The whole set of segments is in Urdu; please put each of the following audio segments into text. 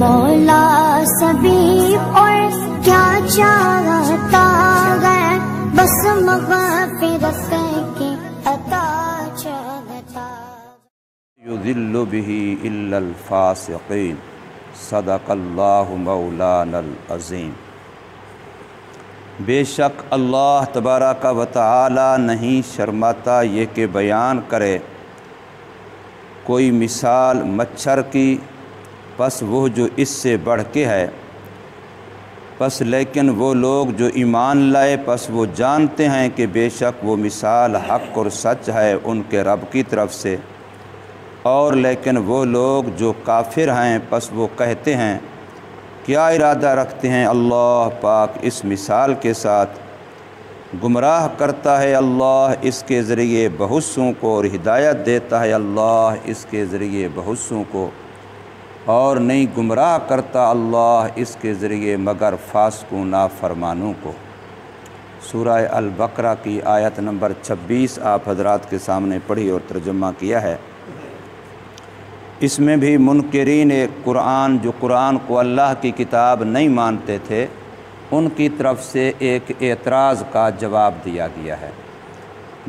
مولا سبھی اور کیا چاہتا ہے، بس مغفرت کی عطا چاہتا۔ یضل به الا الفاسقین، صدق اللہ مولانا العظیم۔ بے شک اللہ تبارک و تعالی نہیں شرماتا یہ کہ بیان کرے کوئی مثال مچھر کی، پس وہ جو اس سے بڑھ کے ہے، پس لیکن وہ لوگ جو ایمان لائے پس وہ جانتے ہیں کہ بے شک وہ مثال حق اور سچ ہے ان کے رب کی طرف سے، اور لیکن وہ لوگ جو کافر ہیں پس وہ کہتے ہیں کیا ارادہ رکھتے ہیں اللہ پاک اس مثال کے ساتھ، گمراہ کرتا ہے اللہ اس کے ذریعے بہت سوں کو، اور ہدایت دیتا ہے اللہ اس کے ذریعے بہت سوں کو، اور نہیں گمراہ کرتا اللہ اس کے ذریعے مگر فاسقوں نافرمانوں کو۔ سورہ البقرہ کی آیت نمبر 26 آپ حضرات کے سامنے پڑھی اور ترجمہ کیا ہے۔ اس میں بھی منکرین قرآن جو قرآن کو اللہ کی کتاب نہیں مانتے تھے ان کی طرف سے ایک اعتراض کا جواب دیا گیا ہے۔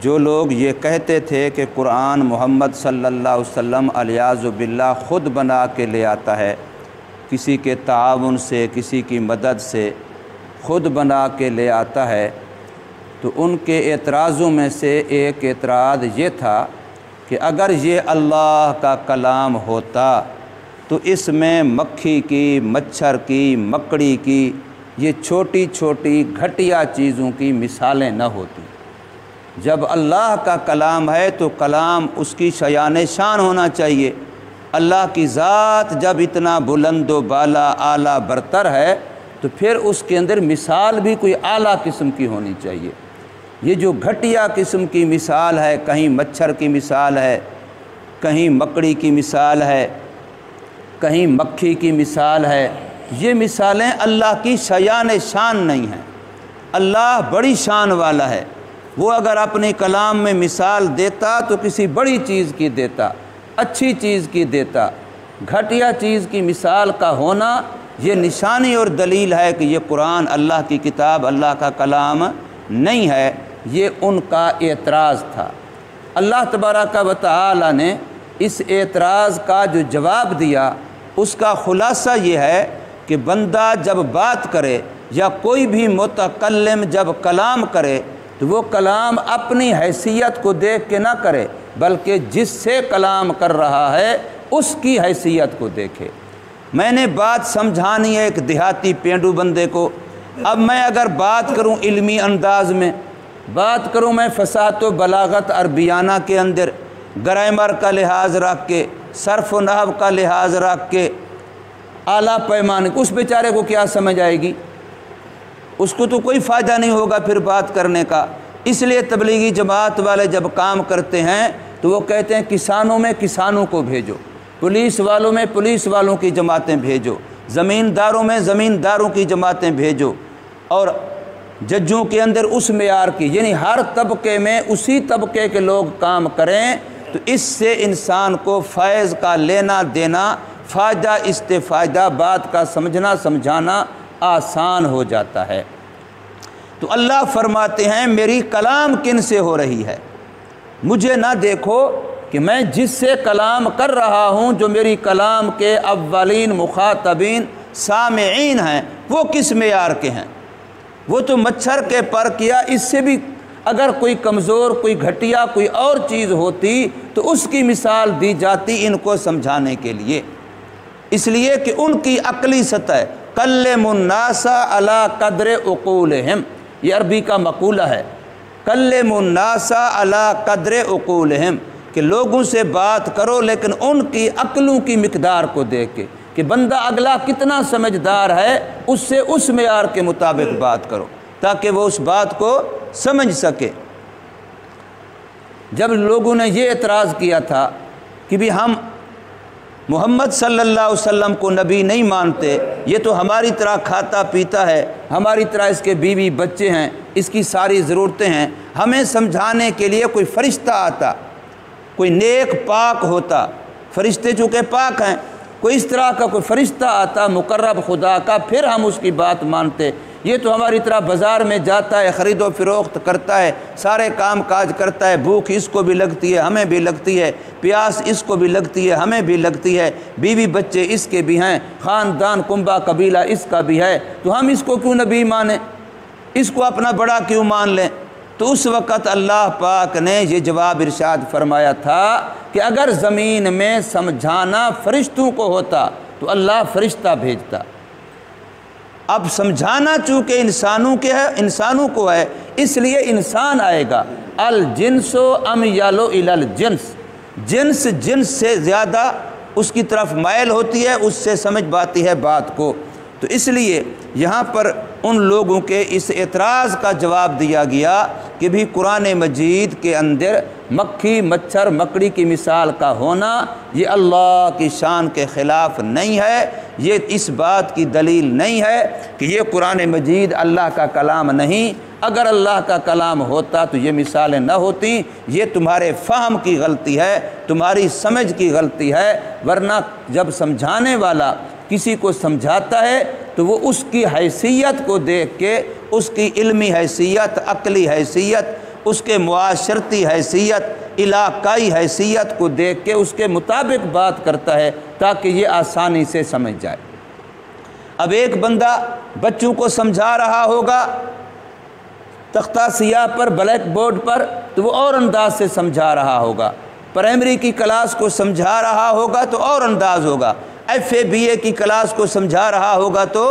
جو لوگ یہ کہتے تھے کہ قرآن محمد صلی اللہ علیہ وسلم الیاذ باللہ خود بنا کے لے آتا ہے، کسی کے تعاون سے کسی کی مدد سے خود بنا کے لے آتا ہے، تو ان کے اعتراضوں میں سے ایک اعتراض یہ تھا کہ اگر یہ اللہ کا کلام ہوتا تو اس میں مکھی کی، مچھر کی، مکڑی کی، یہ چھوٹی چھوٹی گھٹیا چیزوں کی مثالیں نہ ہوتی۔ جب اللہ کا کلام ہے تو کلام اس کی شایان شان ہونا چاہیے۔ اللہ کی ذات جب اتنا بلند و بالا اعلیٰ برتر ہے تو پھر اس کے اندر مثال بھی کوئی اعلیٰ قسم کی ہونی چاہیے۔ یہ جو گھٹیا قسم کی مثال ہے، کہیں مچھر کی مثال ہے، کہیں مکڑی کی مثال ہے، کہیں مکھی کی مثال ہے، یہ مثالیں اللہ کی شایان شان نہیں ہیں۔ اللہ بڑی شان والا ہے، وہ اگر اپنے کلام میں مثال دیتا تو کسی بڑی چیز کی دیتا، اچھی چیز کی دیتا۔ گھٹیا چیز کی مثال کا ہونا یہ نشانی اور دلیل ہے کہ یہ قرآن اللہ کی کتاب، اللہ کا کلام نہیں ہے۔ یہ ان کا اعتراض تھا۔ اللہ تبارک و تعالی نے اس اعتراض کا جو جواب دیا اس کا خلاصہ یہ ہے کہ بندہ جب بات کرے یا کوئی بھی متکلم جب کلام کرے تو وہ کلام اپنی حیثیت کو دیکھ کے نہ کرے بلکہ جس سے کلام کر رہا ہے اس کی حیثیت کو دیکھے۔ میں نے بات سمجھانی ہے ایک دیہاتی پینڈو بندے کو، اب میں اگر بات کروں علمی انداز میں، بات کروں میں فصاحت و بلاغت عربیانہ کے اندر، گرامر کا لحاظ رکھ کے، صرف و نحو کا لحاظ رکھ کے، اعلیٰ پیمانے، اس بیچارے کو کیا سمجھ آئے گی؟ اس کو تو کوئی فائدہ نہیں ہوگا پھر بات کرنے کا۔ اس لیے تبلیغی جماعت والے جب کام کرتے ہیں تو وہ کہتے ہیں کسانوں میں کسانوں کو بھیجو، پولیس والوں میں پولیس والوں کی جماعتیں بھیجو، زمینداروں میں زمینداروں کی جماعتیں بھیجو، اور ججوں کے اندر اس معیار کی، یعنی ہر طبقے میں اسی طبقے کے لوگ کام کریں تو اس سے انسان کو فیض کا لینا دینا، فائدہ استفادہ، بات کا سمجھنا سمجھانا آسان ہو جاتا ہے۔ تو اللہ فرماتے ہیں میری کلام کن سے ہو رہی ہے؟ مجھے نہ دیکھو کہ میں جس سے کلام کر رہا ہوں، جو میری کلام کے اولین مخاطبین سامعین ہیں، وہ کس معیار کے ہیں؟ وہ تو مچھر کے پر کیا، اس سے بھی اگر کوئی کمزور، کوئی گھٹیا، کوئی اور چیز ہوتی تو اس کی مثال دی جاتی ان کو سمجھانے کے لیے، اس لیے کہ ان کی عقلی سطح کلم الناس علی قدر عقولہم، یہ عربی کا مقولہ ہے، کلم الناس علی قدر عقولہم، کہ لوگوں سے بات کرو لیکن ان کی عقلوں کی مقدار کو دیکھ کے، کہ بندہ اگلا کتنا سمجھدار ہے اس سے اس معیار کے مطابق بات کرو تاکہ وہ اس بات کو سمجھ سکے۔ جب لوگوں نے یہ اعتراض کیا تھا کہ بھی ہم محمد صلی اللہ علیہ وسلم کو نبی نہیں مانتے، یہ تو ہماری طرح کھاتا پیتا ہے، ہماری طرح اس کے بیوی بچے ہیں، اس کی ساری ضرورتیں ہیں، ہمیں سمجھانے کے لیے کوئی فرشتہ آتا، کوئی نیک پاک ہوتا، فرشتے چونکہ پاک ہیں، کوئی اس طرح کا کوئی فرشتہ آتا مقرب خدا کا، پھر ہم اس کی بات مانتے۔ یہ تو ہماری طرح بازار میں جاتا ہے، خرید و فروخت کرتا ہے، سارے کام کاج کرتا ہے، بھوک اس کو بھی لگتی ہے ہمیں بھی لگتی ہے، پیاس اس کو بھی لگتی ہے ہمیں بھی لگتی ہے، بیوی بچے اس کے بھی ہیں، خاندان کنبہ قبیلہ اس کا بھی ہے، تو ہم اس کو کیوں نبی مانیں، اس کو اپنا بڑا کیوں مان لیں؟ تو اس وقت اللہ پاک نے یہ جواب ارشاد فرمایا تھا کہ اگر زمین میں سمجھانا فرشتوں کو ہوتا تو اللہ فرشتہ بھیجتا۔ اب سمجھانا چونکہ انسانوں کو ہے، اس لیے انسان آئے گا۔ الجنس امیل الی الجنس، جنس سے زیادہ اس کی طرف مائل ہوتی ہے، اس سے سمجھ پاتی ہے بات کو۔ تو اس لیے یہاں پر ان لوگوں کے اس اعتراض کا جواب دیا گیا کہ بھی قرآن مجید کے اندر مکھی مچھر مکڑی کی مثال کا ہونا یہ اللہ کی شان کے خلاف نہیں ہے، یہ اس بات کی دلیل نہیں ہے کہ یہ قرآن مجید اللہ کا کلام نہیں۔ اگر اللہ کا کلام ہوتا تو یہ مثالیں نہ ہوتی، یہ تمہارے فہم کی غلطی ہے، تمہاری سمجھ کی غلطی ہے، ورنہ جب سمجھانے والا کسی کو سمجھاتا ہے تو وہ اس کی حیثیت کو دیکھ کے، اس کی علمی حیثیت، عقلی حیثیت، اس کے معاشرتی حیثیت، علاقائی حیثیت کو دیکھ کے اس کے مطابق بات کرتا ہے تاکہ یہ آسانی سے سمجھ جائے۔ اب ایک بندہ بچوں کو سمجھا رہا ہوگا تختہ سیاہ پر، بلیک بورڈ پر، تو وہ اور انداز سے سمجھا رہا ہوگا، پرائمری کی کلاس کو سمجھا رہا ہوگا تو اور انداز ہوگا، ایف اے بی اے کی کلاس کو سمجھا رہا ہوگا تو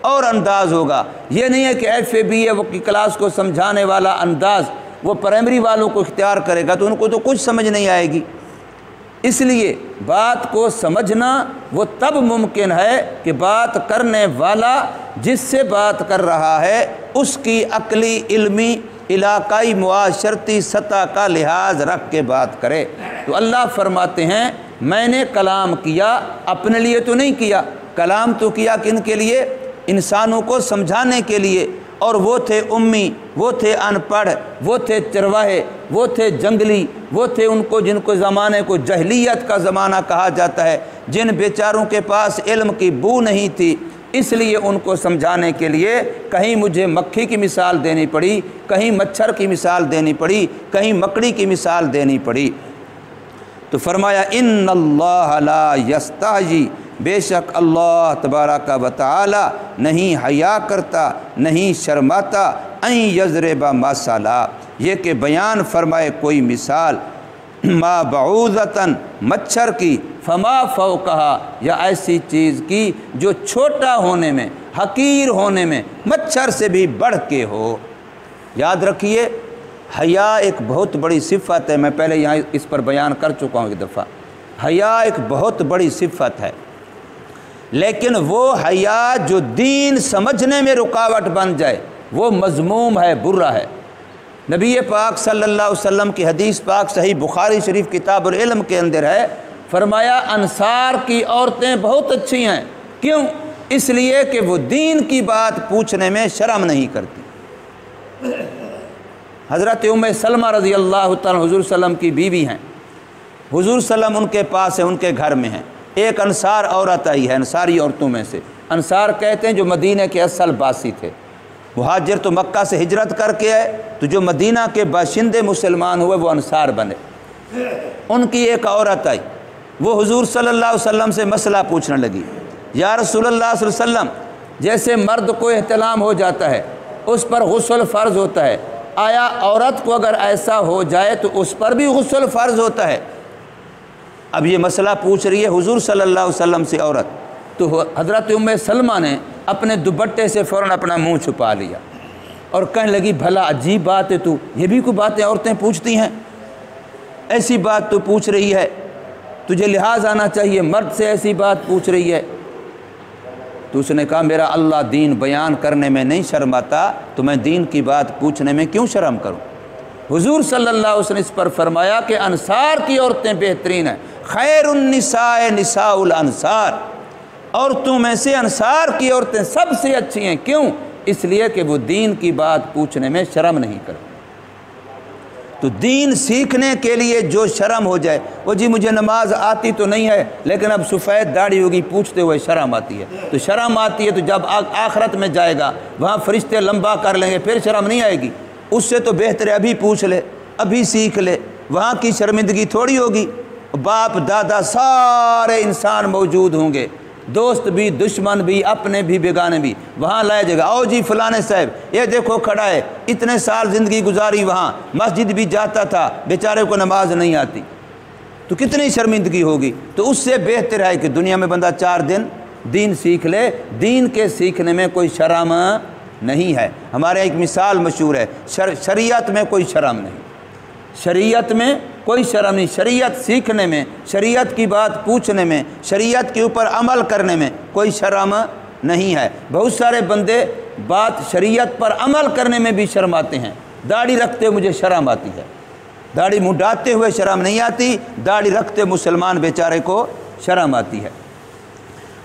اور انداز ہوگا۔ یہ نہیں ہے کہ ایف اے بی اے کی کلاس کو سمجھانے والا انداز وہ پرائمری والوں کو اختیار کرے گا تو ان کو تو کچھ سمجھ نہیں آئے گی۔ اس لیے بات کو سمجھنا وہ تب ممکن ہے کہ بات کرنے والا جس سے بات کر رہا ہے اس کی عقلی، علمی، علاقائی، معاشرتی سطح کا لحاظ رکھ کے بات کرے۔ تو اللہ فرماتے ہیں میں نے کلام کیا، اپنے لیے تو نہیں کیا، کلام تو کیا کن کے لیے؟ انسانوں کو سمجھانے کے لیے، اور وہ تھے امی، وہ تھے ان پڑھ، وہ تھے چرواہے، وہ تھے جنگلی، وہ تھے جن کو زمانے کو جہلیت کا زمانہ کہا جاتا ہے، جن بیچاروں کے پاس علم کی بو نہیں تھی، اس لیے ان کو سمجھانے کے لیے کہیں مجھے مکھی کی مثال دینی پڑی، کہیں مچھر کی مثال دینی پڑی، کہیں مکڑی کی مثال دینی پڑی۔ تو فرمایا ان اللہ لا یستحیی، بے شک اللہ تبارک و تعالی نہیں حیا کرتا، نہیں شرماتا، ان یضرب مثلا، یہ کہ بیان فرمائے کوئی مثال، ما بعوضۃ، مچھر کی، فما فوقہا، یا ایسی چیز کی جو چھوٹا ہونے میں، حقیر ہونے میں مچھر سے بھی بڑھ کے ہو۔ یاد رکھیے حیا ایک بہت بڑی صفت ہے، میں پہلے یہاں اس پر بیان کر چکا ہوں ایک دفعہ۔ حیا ایک بہت بڑی صفت ہے، لیکن وہ حیا جو دین سمجھنے میں رکاوٹ بن جائے وہ مذموم ہے، برا ہے۔ نبی پاک صلی اللہ علیہ وسلم کی حدیث پاک صحیح بخاری شریف کتاب العلم کے اندر ہے، فرمایا انصار کی عورتیں بہت اچھی ہیں، کیوں؟ اس لیے کہ وہ دین کی بات پوچھنے میں شرم نہیں کرتی۔ حضرت ام سلمہ رضی اللہ تعالیٰ حضور صلی اللہ علیہ وسلم کی بیوی ہیں، حضور صلی اللہ علیہ وسلم ان کے پاس ہے، ان کے گھر میں ہیں۔ ایک انصار عورت آئی ہے، انصاری عورتوں میں سے، انصار کہتے ہیں جو مدینہ کے اصل باسی تھے، مہاجر تو مکہ سے ہجرت کر کے آئے، تو جو مدینہ کے باشندے مسلمان ہوئے وہ انصار بنے۔ ان کی ایک عورت آئی، وہ حضور صلی اللہ علیہ وسلم سے مسئلہ پوچھنے لگی، یا رسول اللہ صلی اللہ علیہ وسلم، جیسے مرد کو احتلام ہو جاتا ہے اس پر غسل فرض ہوتا ہے، آیا عورت کو اگر ایسا ہو جائے تو اس پر بھی غسل فرض ہوتا ہے؟ اب یہ مسئلہ پوچھ رہی ہے حضور صلی اللہ علیہ وسلم سے عورت، تو حضرت ام سلمہ نے اپنے دوپٹے سے فوراً اپنا منہ چھپا لیا اور کہنے لگی بھلا عجیب بات ہے، تو یہ بھی کوئی باتیں عورتیں پوچھتی ہیں، ایسی بات تو پوچھ رہی ہے، تجھے لحاظ آنا چاہیے، مرد سے ایسی بات پوچھ رہی ہے۔ تو اس نے کہا میرا اللہ دین بیان کرنے میں نہیں شرماتا تو میں دین کی بات پوچھنے میں کیوں شرم کروں؟ حضور صلی اللہ علیہ وسلم اس پر فرمایا کہ انصار کی عورتیں بہترین ہیں، خیر النساء نساء الانصار، عورتوں میں سے انصار کی عورتیں سب سے اچھی ہیں، کیوں؟ اس لیے کہ وہ دین کی بات پوچھنے میں شرم نہیں کرتی۔ تو دین سیکھنے کے لیے جو شرم ہو جائے، وہ جی مجھے نماز آتی تو نہیں ہے لیکن اب سفید داڑھی ہوگی پوچھتے ہوئے شرم آتی ہے، تو شرم آتی ہے تو جب آخرت میں جائے گا وہاں فرشتے لمبا کر لیں گے، پھر شرم نہیں آئے گی۔ اس سے تو بہتر ہے ابھی پوچھ لے، ابھی سیکھ لے، وہاں کی شرمندگی تھوڑی ہوگی۔ باپ دادا سارے انسان موجود ہوں گے، دوست بھی، دشمن بھی، اپنے بھی، بیگانے بھی، وہاں لائے جائے گا، آؤ جی فلانے صاحب یہ دیکھو کھڑا ہے، اتنے سال زندگی گزاری وہاں، مسجد بھی جاتا تھا، بیچارے کو نماز نہیں آتی، تو کتنی شرمندگی ہوگی۔ تو اس سے بہتر ہے کہ دنیا میں بندہ 4 دن دین سیکھ لے۔ دین کے سیکھنے میں کوئی شرم نہیں ہے۔ ہمارے ایک مثال مشہور ہے، شریعت میں کوئی شرم نہیں، شریعت میں کوئی شرم نہیں، شریعت سیکھنے میں، شریعت کی بات پوچھنے میں، شریعت کے اوپر عمل کرنے میں کوئی شرم نہیں ہے۔ بہت سارے بندے بات شریعت پر عمل کرنے میں بھی شرماتے ہیں، داڑھی رکھتے ہوئے مجھے شرم آتی ہے، داڑھی منڈاتے ہوئے شرم نہیں آتی، داڑھی رکھتے مسلمان بیچارے کو شرم آتی ہے۔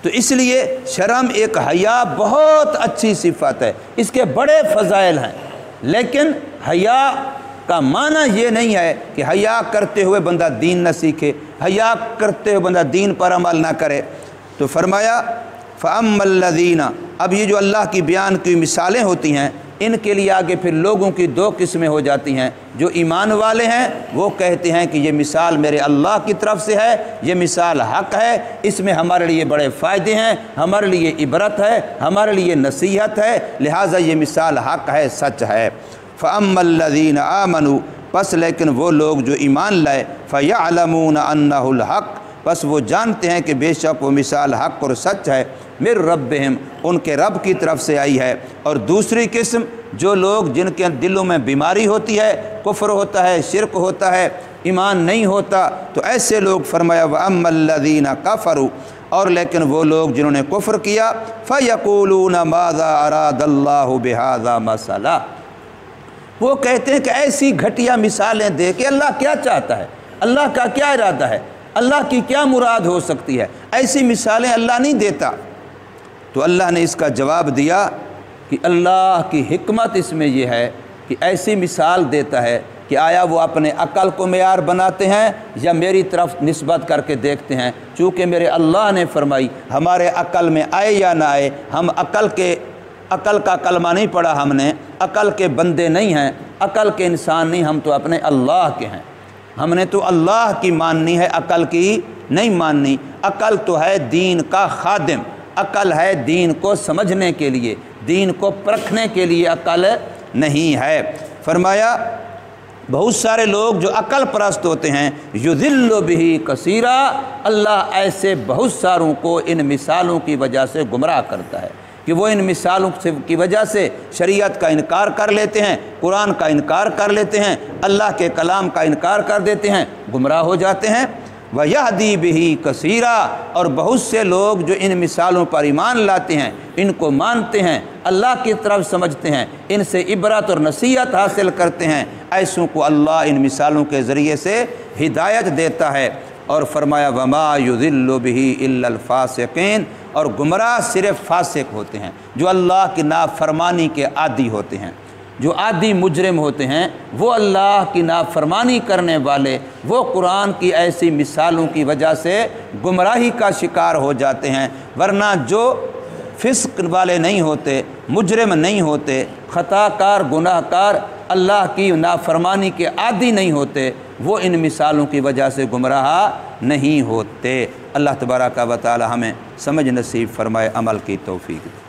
تو اس لیے شرم ایک حیا بہت اچھی صفت ہے، اس کے بڑے فضائل ہیں، لیکن حیا کا معنی یہ نہیں ہے کہ حیا کرتے ہوئے بندہ دین نہ سیکھے، حیا کرتے ہوئے بندہ دین پر عمل نہ کرے۔ تو فرمایا فَأَمَّا الَّذِينَ، اب یہ جو اللہ کی بیان کی مثالیں ہوتی ہیں ان کے لیے آگے پھر لوگوں کی 2 قسمیں ہو جاتی ہیں۔ جو ایمان والے ہیں وہ کہتے ہیں کہ یہ مثال میرے اللہ کی طرف سے ہے، یہ مثال حق ہے، اس میں ہمارے لیے بڑے فائدے ہیں، ہمارے لیے عبرت ہے، ہمارے لیے نصیحت ہے، لہٰذا یہ مثال حق ہے، سچ ہے۔ فَأَمَّا الَّذِينَ آمَنُوا، پس لیکن وہ لوگ جو ایمان لائے، فَيَعْلَمُونَ أَنَّهُ الْحَقُّ، پس وہ جانتے ہیں کہ بے شک وہ مثال حق اور سچ ہے، مِن رَبِّهِمْ، ان کے رب کی طرف سے آئی ہے۔ اور دوسری قسم جو لوگ جن کے دلوں میں بیماری ہوتی ہے، کفر ہوتا ہے، شرک ہوتا ہے، ایمان نہیں ہوتا، تو ایسے لوگ فرمایا وَأَمَّا الَّذِينَ كَفَرُوا، اور لیکن وہ لوگ جنہوں نے کفر کیا، فَيَقُولُونَ مَاذَا أَرَادَ اللَّهُ بِهَذَا مَثَلًا، وہ کہتے ہیں کہ ایسی گھٹیا مثالیں دے کہ اللہ کیا چاہتا ہے، اللہ کا کیا ارادہ ہے، اللہ کی کیا مراد ہو سکتی ہے، ایسی مثالیں اللہ نہیں دیتا۔ تو اللہ نے اس کا جواب دیا کہ اللہ کی حکمت اس میں یہ ہے کہ ایسی مثال دیتا ہے کہ آیا وہ اپنے عقل کو معیار بناتے ہیں یا میری طرف نسبت کر کے دیکھتے ہیں۔ چونکہ میرے اللہ نے فرمائی ہمارے عقل میں آئے یا نہ آئے، ہم عقل کا کلمہ نہیں پڑھا، ہم نے عقل کے بندے نہیں ہیں، عقل کے انسان نہیں، ہم تو اپنے اللہ کے ہیں، ہم نے تو اللہ کی ماننی ہے، عقل کی نہیں ماننی۔ عقل تو ہے دین کا خادم، عقل ہے دین کو سمجھنے کے لیے، دین کو پرکھنے کے لیے عقل نہیں ہے۔ فرمایا بہت سارے لوگ جو عقل پرست ہوتے ہیں، یضل بہ کثیرا، اللہ ایسے بہت ساروں کو ان مثالوں کی وجہ سے گمراہ کرتا ہے کہ وہ ان مثالوں کی وجہ سے شریعت کا انکار کر لیتے ہیں، قرآن کا انکار کر لیتے ہیں، اللہ کے کلام کا انکار کر دیتے ہیں، گمراہ ہو جاتے ہیں۔ وَيَهْدِي بِهِ كَثِيرًا، اور بہت سے لوگ جو ان مثالوں پر ایمان لاتے ہیں، ان کو مانتے ہیں، اللہ کی طرف سمجھتے ہیں، ان سے عبرت اور نصیحت حاصل کرتے ہیں، ایسوں کو اللہ ان مثالوں کے ذریعے سے ہدایت دیتا ہے۔ اور فرمایا وَمَا يُضِلُّ بِهِ إِلَّا الْفَاسِقِينَ، اور گمراہ صرف فاسق ہوتے ہیں، جو اللہ کی نافرمانی کے عادی ہوتے ہیں، جو عادی مجرم ہوتے ہیں، وہ اللہ کی نافرمانی کرنے والے، وہ قرآن کی ایسی مثالوں کی وجہ سے گمراہی کا شکار ہو جاتے ہیں۔ ورنہ جو فسق والے نہیں ہوتے، مجرم نہیں ہوتے، خطا کار، گناہ کار، اللہ کی نافرمانی کے عادی نہیں ہوتے، وہ ان مثالوں کی وجہ سے گمراہ نہیں ہوتے۔ اللہ تبارک و تعالی ہمیں سمجھ نصیب فرمائے، عمل کی توفیق دے۔